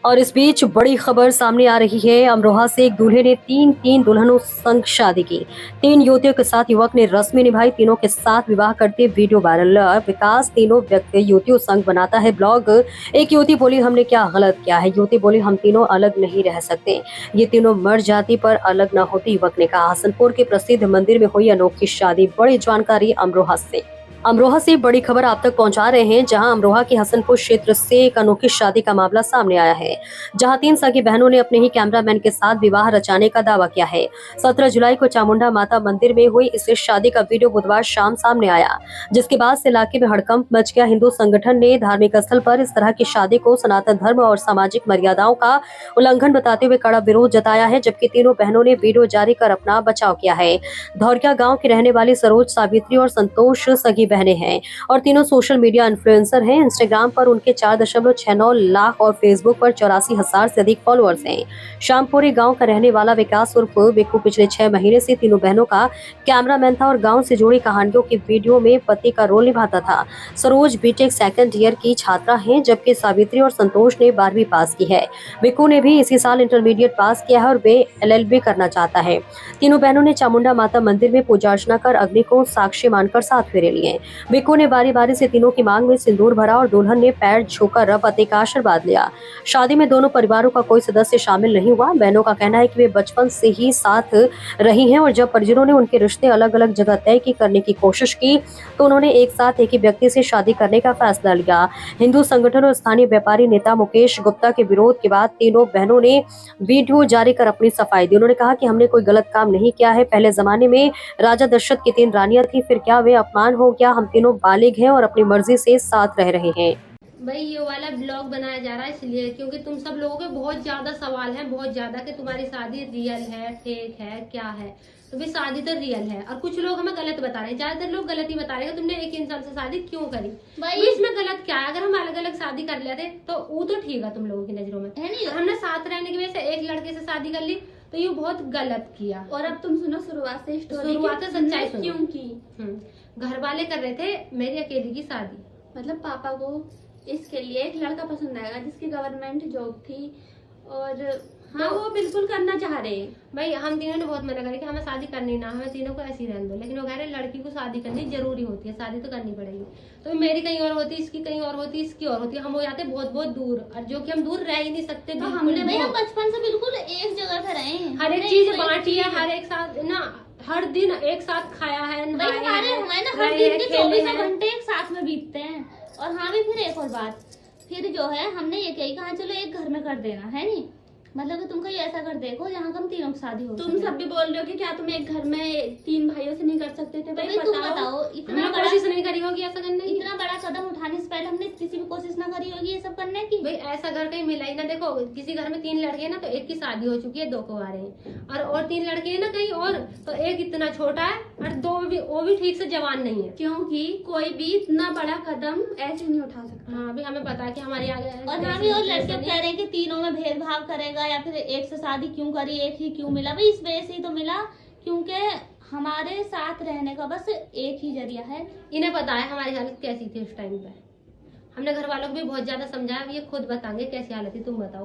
और इस बीच बड़ी खबर सामने आ रही है। अमरोहा से एक दूल्हे ने तीन दुल्हनों संग शादी की। 3 युवतियों के साथ युवक ने रस्में निभाई। तीनों के साथ विवाह करते वीडियो वायरल। विकास तीनों व्यक्ति युवतियों संग बनाता है ब्लॉग। एक युवती बोली, हमने क्या गलत किया है। युवती बोली, हम तीनों अलग नहीं रह सकते, ये तीनों मर जाती पर अलग न होती। युवक ने कहा, हसनपुर के प्रसिद्ध मंदिर में हुई अनोखी शादी। बड़ी जानकारी अमरोहा से बड़ी खबर आप तक पहुंचा रहे हैं, जहां अमरोहा के हसनपुर क्षेत्र से एक अनोखी शादी का मामला सामने आया है, जहां 3 सगी बहनों ने अपने ही कैमरामैन के साथ विवाह रचाने का दावा किया है। 17 जुलाई को चामुंडा माता मंदिर में हुई इस शादी का वीडियो बुधवार शाम सामने आया, जिसके बाद से इलाके में हड़कंप मच गया। हिंदू संगठन ने धार्मिक स्थल पर इस तरह की शादी को सनातन धर्म और सामाजिक मर्यादाओं का उल्लंघन बताते हुए कड़ा विरोध जताया है, जबकि तीनों बहनों ने वीडियो जारी कर अपना बचाव किया है। धौरकिया गांव की रहने वाली सरोज, सावित्री और संतोष सगी बहनें हैं और तीनों सोशल मीडिया इन्फ्लुएंसर हैं। इंस्टाग्राम पर उनके 4.69 लाख और फेसबुक पर 84,000 से अधिक फॉलोअर्स हैं। शामपुरी गांव का रहने वाला विकास उर्फ विक्कू पिछले 6 महीने से तीनों बहनों का कैमरामैन था और गांव से जुड़ी कहानियों की वीडियो में पति का रोल निभाता था। सरोज बीटेक 2nd ईयर की छात्रा है, जबकि सावित्री और संतोष ने 12वीं पास की है। विक्कू ने भी इसी साल इंटरमीडिएट पास किया है और वे LLB करना चाहता है। तीनों बहनों ने चामुंडा माता मंदिर में पूजा अर्चना कर अग्नि को साक्षी मानकर 7 फेरे लिए। विक्कू ने बारी बारी से तीनों की मांग में सिंदूर भरा और दुल्हन ने पैर छूकर रब पति का आशीर्वाद लिया। शादी में दोनों परिवारों का कोई सदस्य शामिल नहीं हुआ। बहनों का कहना है कि वे बचपन से ही साथ रही हैं और जब परिजनों ने उनके रिश्ते अलग अलग जगह तय करने की कोशिश की तो उन्होंने एक साथ एक ही व्यक्ति से शादी करने का फैसला लिया। हिंदू संगठन और स्थानीय व्यापारी नेता मुकेश गुप्ता के विरोध के बाद तीनों बहनों ने वीडियो जारी कर अपनी सफाई दी। उन्होंने कहा कि हमने कोई गलत काम नहीं किया है। पहले जमाने में राजा दशरथ की 3 रानियां थी, फिर क्या वे अपमान हो गया? हम तीनों बालिग हैं और अपनी मर्जी से साथ रह रहे हैं। भाई ये वाला ब्लॉग बनाया जा रहा है इसलिए क्योंकि तुम सब लोगों के बहुत ज्यादा सवाल हैं, बहुत ज्यादा कि तुम्हारी शादी रियल है, फेक है, क्या है। तो भाई शादी तो रियल है और कुछ लोग हमें गलत बता रहे हैं। ज्यादातर लोग गलत ही बता रहे हैं। तुमने एक इंसान से शादी क्यों करी भाई, इसमें गलत क्या है? अगर हम अलग अलग शादी कर लेते तो वो तो ठीक है तुम लोगों की नजरों में, है नहीं? हमने साथ रहने की वजह से एक लड़के से शादी कर ली तो ये बहुत गलत किया। और अब तुम सुनो शुरुआत से सच्चाई सुनो। क्यों की? घर वाले कर रहे थे मेरी अकेली की शादी। मतलब पापा को इसके लिए एक लड़का पसंद आएगा जिसकी गवर्नमेंट जॉब थी और हाँ तो वो बिल्कुल करना चाह रहे हैं। भाई हम तीनों ने बहुत मना करी कि हमें शादी करनी ना, हमें तीनों को ऐसी रहने दो, लेकिन वो कह रहे लड़की को शादी करनी जरूरी होती है, शादी तो करनी पड़ेगी। तो मेरी कहीं और होती, इसकी कहीं और होती, इसकी और होती, हम हो जाते बहुत बहुत दूर, और जो कि हम दूर रह ही नहीं सकते। तो हमने भाई हम बचपन से बिल्कुल एक जगह पे रहे हैं, हर एक चीज बांटी है, हर एक साथ ना, हर दिन एक साथ खाया है, हर दिन के 24 घंटे एक साथ में बीतते हैं। और हाँ भी फिर एक और बात, फिर जो है हमने ये कहा चलो एक घर में कर देना है नहीं, मतलब कि तुम कहीं ऐसा कर देखो जहाँ कम तीनों की शादी हो। तुम सब भी बोल रहे हो कि क्या तुम एक घर में 3 भाइयों से नहीं कर सकते थे? भाई तुम बताओ, इतना कोशिश नहीं करी होगी ऐसा करने की? इतना बड़ा कदम उठाने से पहले हमने किसी भी कोशिश ना करी होगी ये सब करने की? भाई ऐसा घर कहीं मिला ही ना। देखो किसी घर में 3 लड़के हैं ना, तो एक की शादी हो चुकी है, 2 को आ रहे हैं, और 3 लड़के हैं ना कहीं और, तो एक इतना छोटा है और 2 वो भी ठीक से जवान नहीं है। क्योंकि कोई भी इतना बड़ा कदम ऐसे नहीं उठा सकता। हाँ, अभी हमें पता है कि हमारे आगे, और हाँ भी और लड़के कह रहे हैं कि तीनों में भेदभाव करेगा या फिर एक से शादी क्यों करी, एक ही क्यों मिला? भाई इस वजह से ही तो मिला क्योंकि हमारे साथ रहने का बस एक ही जरिया है। इन्हें पता है हमारी हालत कैसी थी उस टाइम पे। हमने घर वालों को भी बहुत ज्यादा समझाया, ये खुद बताएंगे कैसी हालत थी, तुम बताओ।